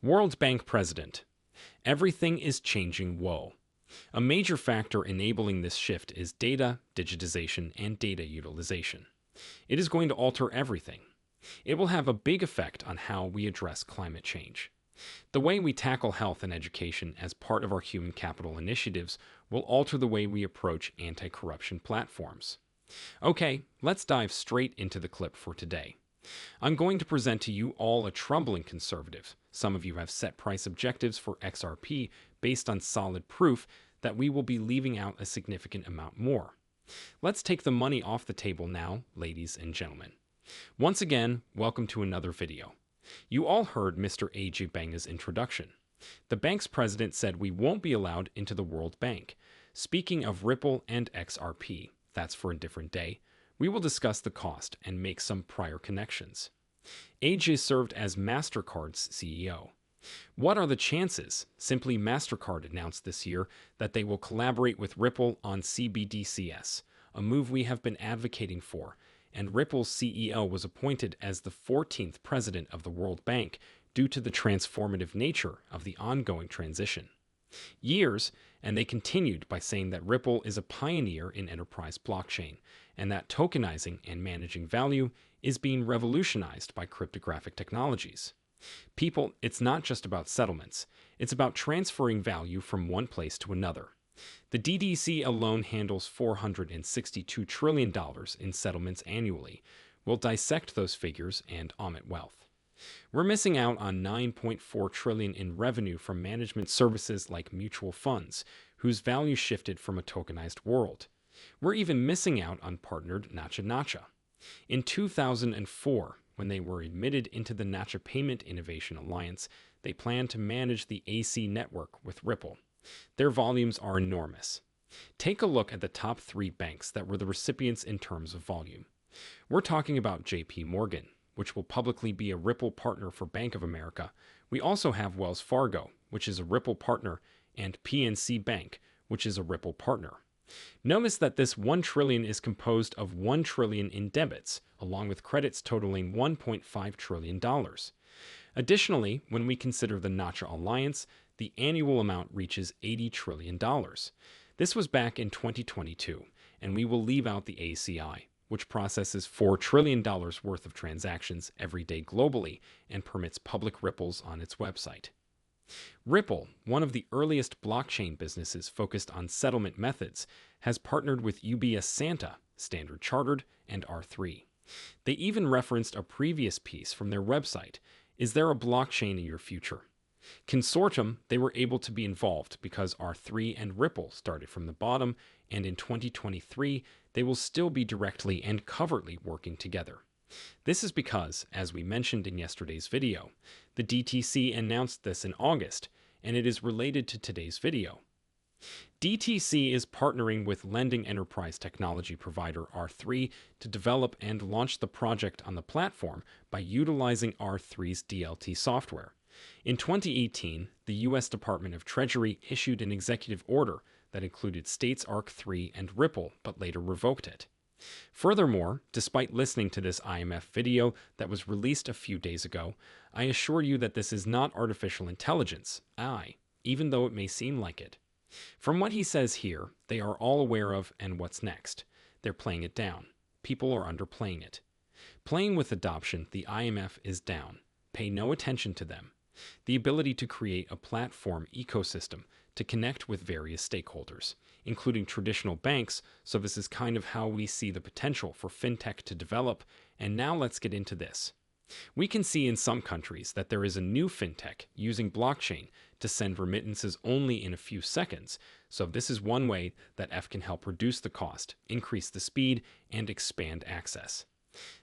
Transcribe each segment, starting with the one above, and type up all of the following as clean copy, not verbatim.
World Bank President. Everything is changing. Whoa. A major factor enabling this shift is data, digitization, and data utilization. It is going to alter everything. It will have a big effect on how we address climate change. The way we tackle health and education as part of our human capital initiatives will alter the way we approach anti-corruption platforms. Okay, let's dive straight into the clip for today. I'm going to present to you all a troubling conservative. Some of you have set price objectives for XRP based on solid proof that we will be leaving out a significant amount more. Let's take the money off the table now, ladies and gentlemen. Once again, welcome to another video. You all heard Mr. A.J. Banga's introduction. The bank's president said we won't be allowed into the World Bank. Speaking of Ripple and XRP, that's for a different day. We will discuss the cost and make some prior connections. AJ served as MasterCard's CEO. What are the chances? Simply, MasterCard announced this year that they will collaborate with Ripple on CBDCs, a move we have been advocating for, and Ripple's CEO was appointed as the 14th president of the World Bank due to the transformative nature of the ongoing transition. Years, and they continued by saying that Ripple is a pioneer in enterprise blockchain, and that tokenizing and managing value is being revolutionized by cryptographic technologies. People, it's not just about settlements. It's about transferring value from one place to another. The DTCC alone handles $462 trillion in settlements annually. We'll dissect those figures and omit wealth. We're missing out on $9.4 trillion in revenue from management services like mutual funds, whose value shifted from a tokenized world. We're even missing out on partnered Nacha. In 2004, when they were admitted into the Nacha Payment Innovation Alliance, they planned to manage the AC network with Ripple. Their volumes are enormous. Take a look at the top 3 banks that were the recipients in terms of volume. We're talking about JP Morgan, which will publicly be a Ripple partner for Bank of America. We also have Wells Fargo, which is a Ripple partner, and PNC Bank, which is a Ripple partner. Notice that this $1 trillion is composed of $1 trillion in debits, along with credits totaling $1.5 trillion. Additionally, when we consider the Nacha Alliance, the annual amount reaches $80 trillion. This was back in 2022, and we will leave out the ACI, which processes $4 trillion worth of transactions every day globally and permits public ripples on its website. Ripple, one of the earliest blockchain businesses focused on settlement methods, has partnered with UBS Santa, Standard Chartered, and R3. They even referenced a previous piece from their website, "Is there a blockchain in your future?" Consortium, they were able to be involved because R3 and Ripple started from the bottom, and in 2023, they will still be directly and covertly working together. This is because, as we mentioned in yesterday's video, the DTC announced this in August, and it is related to today's video. DTC is partnering with lending enterprise technology provider R3 to develop and launch the project on the platform by utilizing R3's DLT software. In 2018, the U.S. Department of Treasury issued an executive order that included states ARC3 and Ripple, but later revoked it. Furthermore, despite listening to this IMF video that was released a few days ago, I assure you that this is not artificial intelligence, even though it may seem like it. From what he says here, they are all aware of and what's next. They're playing it down. People are underplaying it. Playing with adoption, the IMF is down. Pay no attention to them. The ability to create a platform ecosystem to connect with various stakeholders, including traditional banks, so this is kind of how we see the potential for fintech to develop, and now let's get into this. We can see in some countries that there is a new fintech using blockchain to send remittances only in a few seconds, so this is one way that F can help reduce the cost, increase the speed, and expand access.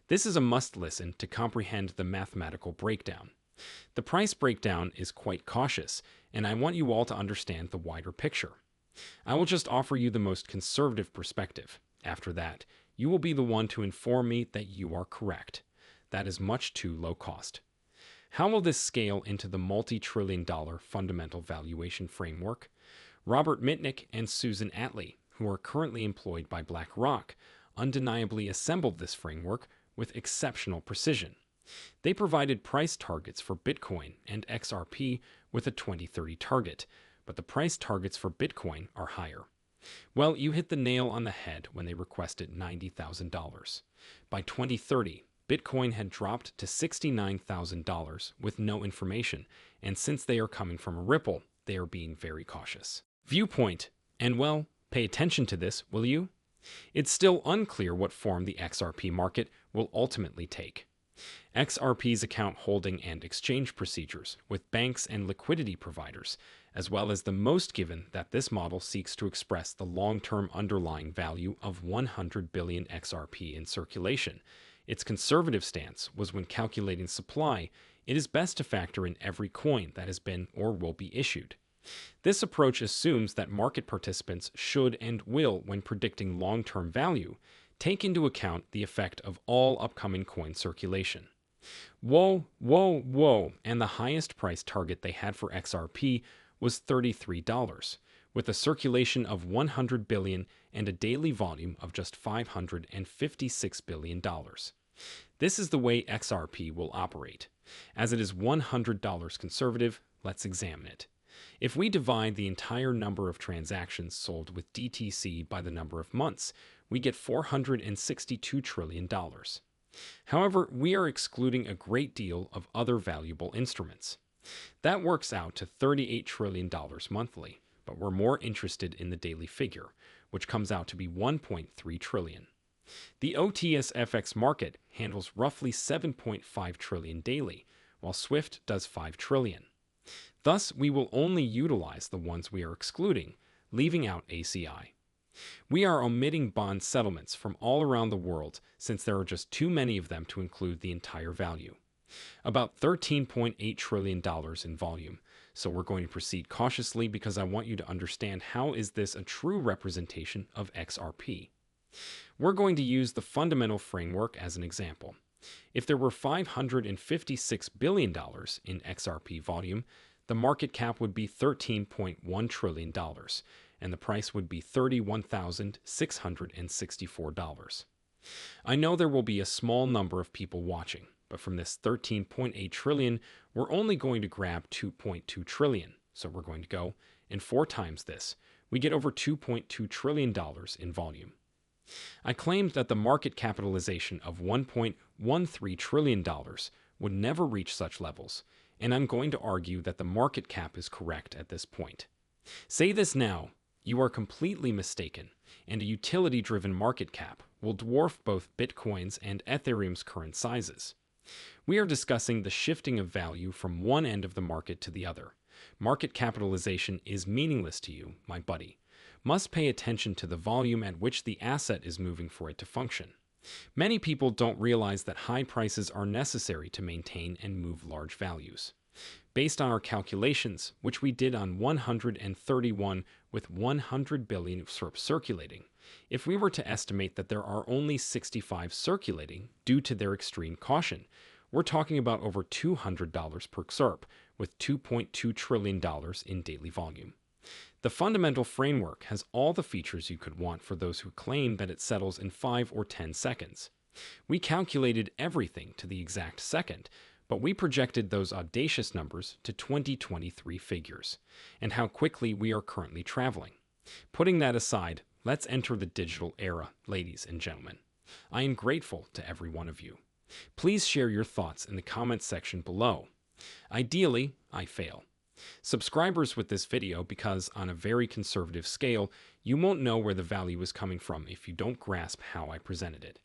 This is a must listen to comprehend the mathematical breakdown. The price breakdown is quite cautious, and I want you all to understand the wider picture. I will just offer you the most conservative perspective. After that, you will be the one to inform me that you are correct. That is much too low cost. How will this scale into the multi-trillion-dollar fundamental valuation framework? Robert Mitnick and Susan Atley, who are currently employed by BlackRock, undeniably assembled this framework with exceptional precision. They provided price targets for Bitcoin and XRP with a 2030 target, but the price targets for Bitcoin are higher. Well, you hit the nail on the head when they requested $90,000. By 2030, Bitcoin had dropped to $69,000 with no information, and since they are coming from a Ripple, they are being very cautious. Viewpoint, and well, pay attention to this, will you? It's still unclear what form the XRP market will ultimately take. XRP's account holding and exchange procedures with banks and liquidity providers, as well as the most given that this model seeks to express the long-term underlying value of 100 billion XRP in circulation. Its conservative stance was when calculating supply, it is best to factor in every coin that has been or will be issued. This approach assumes that market participants should and will, when predicting long-term value, take into account the effect of all upcoming coin circulation. Whoa, whoa, whoa, and the highest price target they had for XRP was $33, with a circulation of 100 billion and a daily volume of just $556 billion. This is the way XRP will operate. As it is $100 conservative, let's examine it. If we divide the entire number of transactions sold with DTC by the number of months, we get $462 trillion. However, we are excluding a great deal of other valuable instruments. That works out to $38 trillion monthly, but we're more interested in the daily figure, which comes out to be $1.3 trillion. The OTSFX market handles roughly $7.5 trillion daily, while SWIFT does $5 trillion. Thus, we will only utilize the ones we are excluding, leaving out ACI. We are omitting bond settlements from all around the world since there are just too many of them to include the entire value. About $13.8 trillion in volume, so we're going to proceed cautiously because I want you to understand how is this a true representation of XRP. We're going to use the fundamental framework as an example. If there were $556 billion in XRP volume, the market cap would be $13.1 trillion, and the price would be $31,664. I know there will be a small number of people watching, but from this 13.8 trillion, we're only going to grab 2.2 trillion. So we're going to go, and 4 times this, we get over $2.2 trillion in volume. I claimed that the market capitalization of $1.13 trillion would never reach such levels, and I'm going to argue that the market cap is correct at this point. Say this now, you are completely mistaken, and a utility-driven market cap will dwarf both Bitcoin's and Ethereum's current sizes. We are discussing the shifting of value from one end of the market to the other. Market capitalization is meaningless to you, my buddy. Must pay attention to the volume at which the asset is moving for it to function. Many people don't realize that high prices are necessary to maintain and move large values. Based on our calculations, which we did on 131 with 100 billion circulating, if we were to estimate that there are only 65 circulating due to their extreme caution, we're talking about over $200 per XRP with $2.2 trillion in daily volume. The fundamental framework has all the features you could want for those who claim that it settles in 5 or 10 seconds. We calculated everything to the exact second, but we projected those audacious numbers to 2023 figures, and how quickly we are currently traveling. Putting that aside, let's enter the digital era, ladies and gentlemen. I am grateful to every one of you. Please share your thoughts in the comments section below. Ideally, I fail. Subscribers with this video because, on a very conservative scale, you won't know where the value is coming from if you don't grasp how I presented it.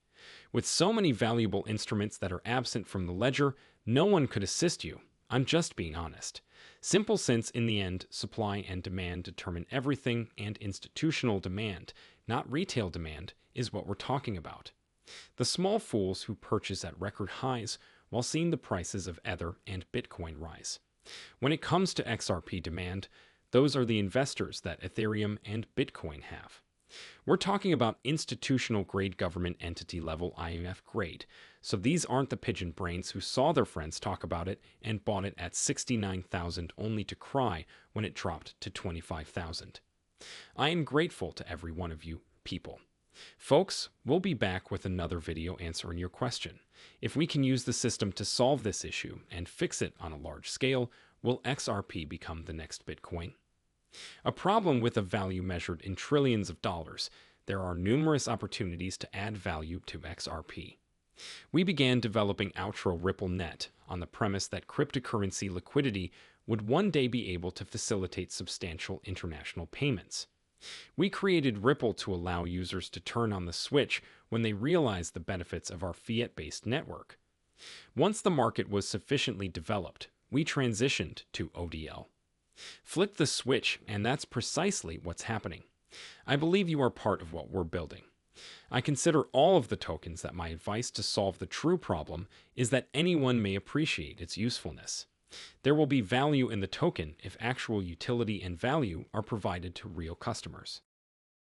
With so many valuable instruments that are absent from the ledger, no one could assist you. I'm just being honest. Simple since, in the end, supply and demand determine everything, and institutional demand, not retail demand, is what we're talking about. The small fools who purchase at record highs while seeing the prices of Ether and Bitcoin rise. When it comes to XRP demand, those are the investors that Ethereum and Bitcoin have. We're talking about institutional grade government entity level IMF grade, so these aren't the pigeon brains who saw their friends talk about it and bought it at 69,000 only to cry when it dropped to 25,000. I am grateful to every one of you people. Folks, we'll be back with another video answering your question. If we can use the system to solve this issue and fix it on a large scale, will XRP become the next Bitcoin? A problem with a value measured in trillions of dollars, there are numerous opportunities to add value to XRP. We began developing Outro Ripple Net on the premise that cryptocurrency liquidity would one day be able to facilitate substantial international payments. We created Ripple to allow users to turn on the switch when they realized the benefits of our fiat-based network. Once the market was sufficiently developed, we transitioned to ODL. Flick the switch, and that's precisely what's happening. I believe you are part of what we're building. I consider all of the tokens that my advice to solve the true problem is that anyone may appreciate its usefulness. There will be value in the token if actual utility and value are provided to real customers.